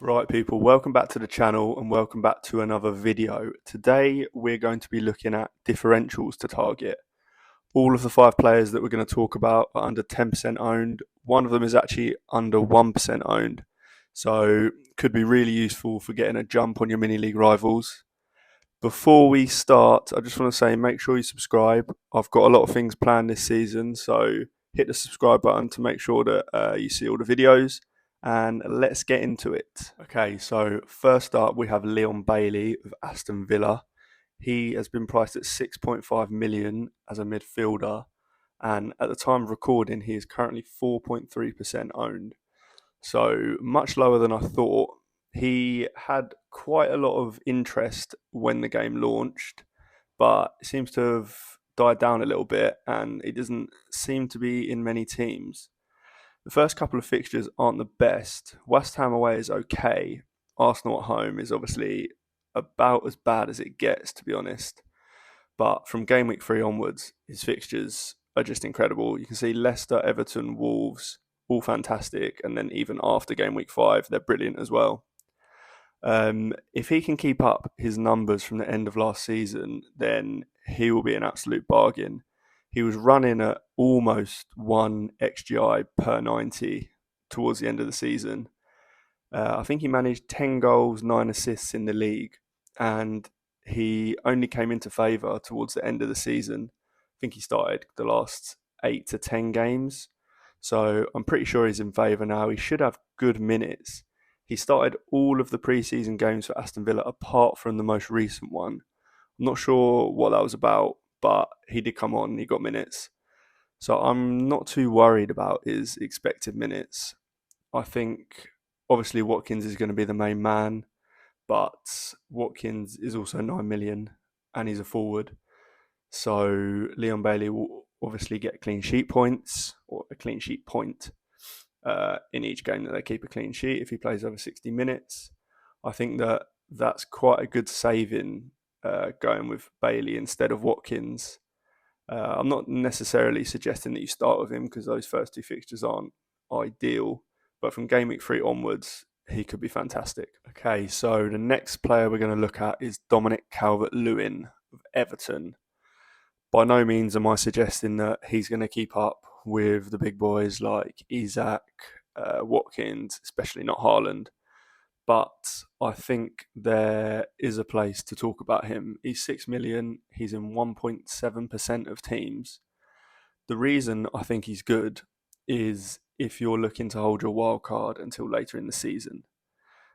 Right people, welcome back to the channel and welcome back to another video. Today we're going to be looking at differentials to target. All of the 5 players that we're going to talk about are under 10% owned. One of them is actually under 1% owned. So could be really useful for getting a jump on your mini league rivals. Before we start, I just want to say make sure you subscribe. I've got a lot of things planned this season, so hit the subscribe button to make sure that you see all the videos. And let's get into it. Okay, so first up we have Leon Bailey of Aston Villa. He has been priced at 6.5 million as a midfielder, and at the time of recording he is currently 4.3% owned. So much lower than I thought. He had quite a lot of interest when the game launched, but it seems to have died down a little bit and it doesn't seem to be in many teams. The first couple of fixtures aren't the best. West Ham away is okay. Arsenal at home is obviously about as bad as it gets, to be honest. But from game week 3 onwards, his fixtures are just incredible. You can see Leicester, Everton, Wolves, all fantastic. And then even after game week 5, they're brilliant as well. If he can keep up his numbers from the end of last season, then he will be an absolute bargain. He was running at almost 1 XGI per 90 towards the end of the season. I think he managed 10 goals, 9 assists in the league, and he only came into favour towards the end of the season. I think he started the last 8 to 10 games, so I'm pretty sure he's in favour now. He should have good minutes. He started all of the pre-season games for Aston Villa apart from the most recent one. I'm not sure what that was about, but he did come on, he got minutes. So I'm not too worried about his expected minutes. I think obviously Watkins is going to be the main man, but Watkins is also 9 million and he's a forward. So Leon Bailey will obviously get clean sheet points or a clean sheet point in each game that they keep a clean sheet if he plays over 60 minutes. I think that that's quite a good saving going with Bailey instead of Watkins. I'm not necessarily suggesting that you start with him because those first 2 fixtures aren't ideal, but from game week 3 onwards, he could be fantastic. Okay, so the next player we're going to look at is Dominic CalvertLewin of Everton. By no means am I suggesting that he's going to keep up with the big boys like Isak, Watkins, especially not Haaland. But I think there is a place to talk about him. He's 6 million. He's in 1.7% of teams. The reason I think he's good is if you're looking to hold your wild card until later in the season.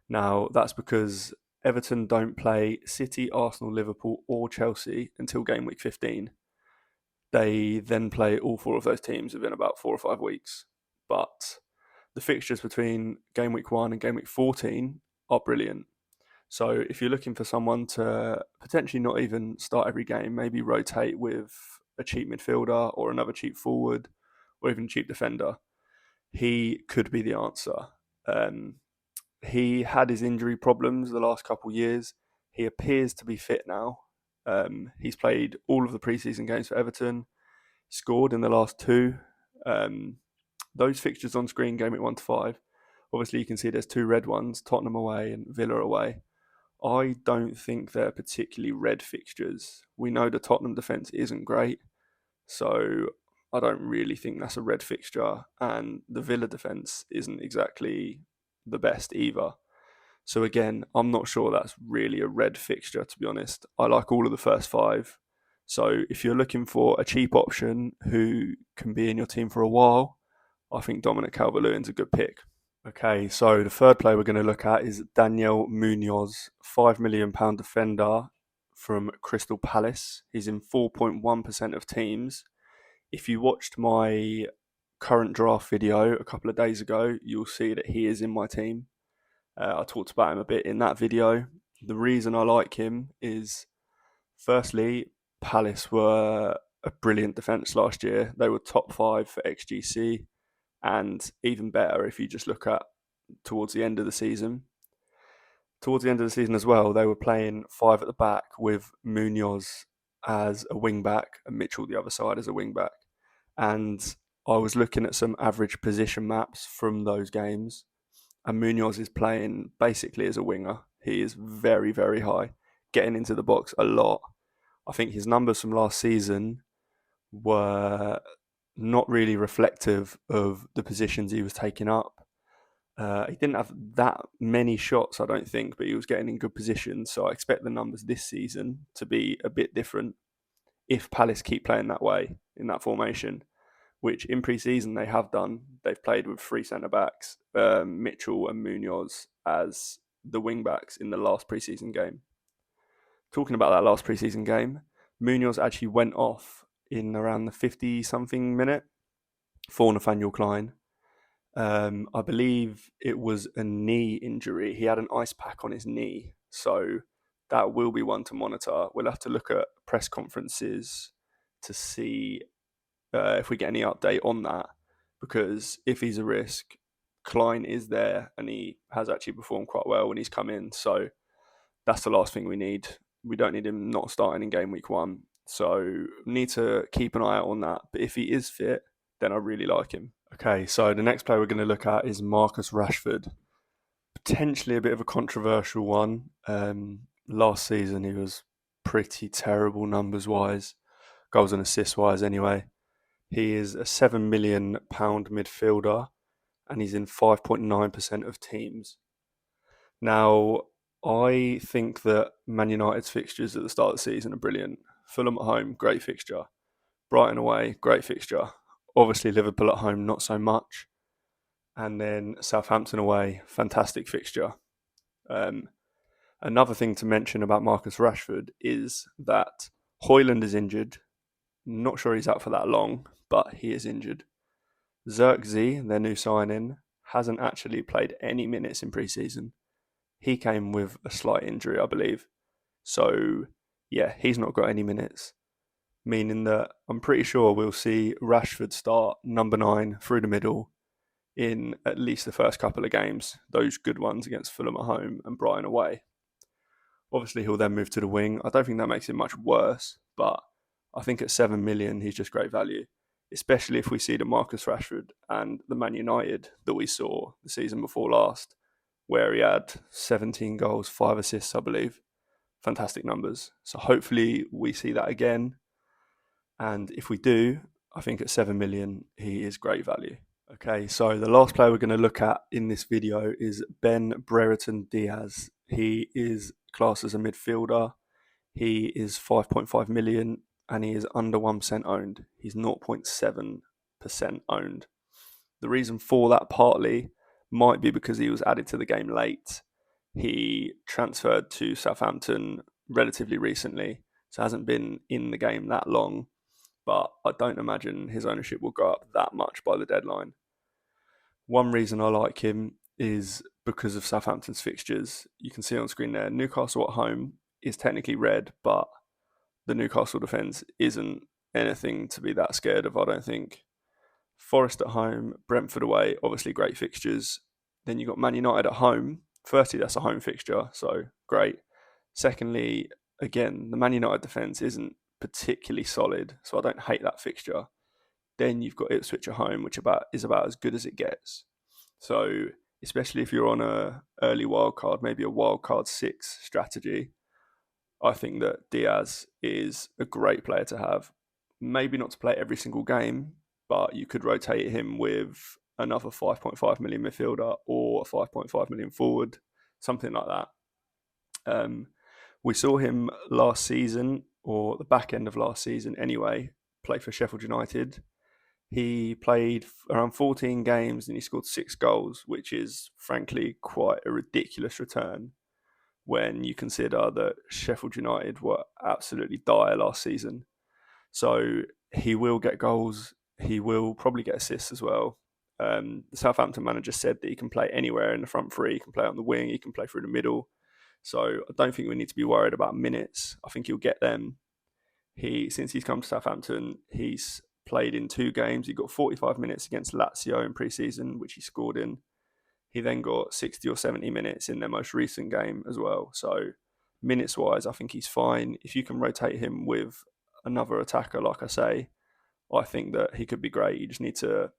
Now, that's because Everton don't play City, Arsenal, Liverpool or Chelsea until game week 15. They then play all 4 of those teams within about 4 or 5 weeks. But the fixtures between game week 1 and game week 14 are brilliant. So if you're looking for someone to potentially not even start every game, maybe rotate with a cheap midfielder or another cheap forward or even a cheap defender, he could be the answer. He had his injury problems the last couple of years. He appears to be fit now. He's played all of the preseason games for Everton, scored in the last 2. Those fixtures on screen, game week 1 to 5, obviously you can see there's 2 red ones, Tottenham away and Villa away. I don't think they're particularly red fixtures. We know the Tottenham defence isn't great, so I don't really think that's a red fixture, and the Villa defence isn't exactly the best either. So again, I'm not sure that's really a red fixture, to be honest. I like all of the first 5. So if you're looking for a cheap option who can be in your team for a while, I think Dominic CalvertLewin's a good pick. Okay, so the third player we're going to look at is Danielle Munoz, £5 million defender from Crystal Palace. He's in 4.1% of teams. If you watched my current draft video a couple of days ago, you'll see that he is in my team. I talked about him a bit in that video. The reason I like him is, firstly, Palace were a brilliant defence last year. They were top 5 for XGC, and even better if you just look at towards the end of the season. Towards the end of the season as well, they were playing 5 at the back with Munoz as a wing back and Mitchell the other side as a wing back. And I was looking at some average position maps from those games, and Munoz is playing basically as a winger. He is very, very high, getting into the box a lot. I think his numbers from last season were not really reflective of the positions he was taking up. He didn't have that many shots, I don't think, but he was getting in good positions. So I expect the numbers this season to be a bit different if Palace keep playing that way in that formation, which in pre-season they have done. They've played with three centre-backs, Mitchell and Munoz as the wing-backs in the last pre-season game. Talking about that last pre-season game, Munoz actually went off in around the 50-something minute for Nathaniel Klein. I believe it was a knee injury. He had an ice pack on his knee. So that will be one to monitor. We'll have to look at press conferences to see if we get any update on that. Because if he's a risk, Klein is there and he has actually performed quite well when he's come in. So that's the last thing we need. We don't need him not starting in game week 1. So we need to keep an eye out on that. But if he is fit, then I really like him. Okay, so the next player we're going to look at is Marcus Rashford. Potentially a bit of a controversial one. Last season he was pretty terrible numbers-wise, goals and assists-wise anyway. He is a £7 million midfielder and he's in 5.9% of teams. Now, I think that Man United's fixtures at the start of the season are brilliant. Fulham at home, great fixture. Brighton away, great fixture. Obviously, Liverpool at home, not so much. And then Southampton away, fantastic fixture. Another thing to mention about Marcus Rashford is that Højlund is injured. Not sure he's out for that long, but he is injured. Xerxes, their new signing, hasn't actually played any minutes in pre-season. He came with a slight injury, I believe. So, yeah, he's not got any minutes. Meaning that I'm pretty sure we'll see Rashford start number 9 through the middle in at least the first couple of games, those good ones against Fulham at home and Brighton away. Obviously, he'll then move to the wing. I don't think that makes it much worse, but I think at 7 million, he's just great value, especially if we see the Marcus Rashford and the Man United that we saw the season before last, where he had 17 goals, 5 assists, I believe. Fantastic numbers. So hopefully we see that again. And if we do, I think at 7 million, he is great value. Okay, so the last player we're going to look at in this video is Ben Brereton Diaz. He is classed as a midfielder. He is 5.5 million and he is under 1% owned. He's 0.7% owned. The reason for that partly might be because he was added to the game late. He transferred to Southampton relatively recently, so hasn't been in the game that long. But I don't imagine his ownership will go up that much by the deadline. One reason I like him is because of Southampton's fixtures. You can see on screen there, Newcastle at home is technically red, but the Newcastle defence isn't anything to be that scared of, I don't think. Forest at home, Brentford away, obviously great fixtures. Then you've got Man United at home. Firstly, that's a home fixture, so great. Secondly, again, the Man United defence isn't particularly solid, so I don't hate that fixture. Then you've got Ipswich at home, which is about as good as it gets. So especially if you're on a early wildcard, maybe a wildcard 6 strategy, I think that Diaz is a great player to have. Maybe not to play every single game, but you could rotate him with another 5.5 million midfielder or a 5.5 million forward, something like that. We saw him last season, or the back end of last season anyway, play for Sheffield United. He played around 14 games and he scored 6 goals, which is frankly quite a ridiculous return when you consider that Sheffield United were absolutely dire last season. So he will get goals. He will probably get assists as well. The Southampton manager said that he can play anywhere in the front three. He can play on the wing. He can play through the middle. So I don't think we need to be worried about minutes. I think he'll get them. Since he's come to Southampton, he's played in 2 games. He got 45 minutes against Lazio in pre-season, which he scored in. He then got 60 or 70 minutes in their most recent game as well. So minutes-wise, I think he's fine. If you can rotate him with another attacker, like I say, I think that he could be great. You just need to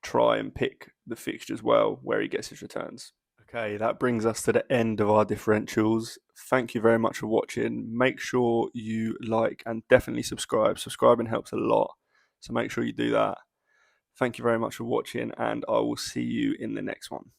try and pick the fixtures well where he gets his returns. Okay, that brings us to the end of our differentials. Thank you very much for watching. Make sure you like and definitely subscribe. Subscribing helps a lot, so make sure you do that. Thank you very much for watching, and I will see you in the next one.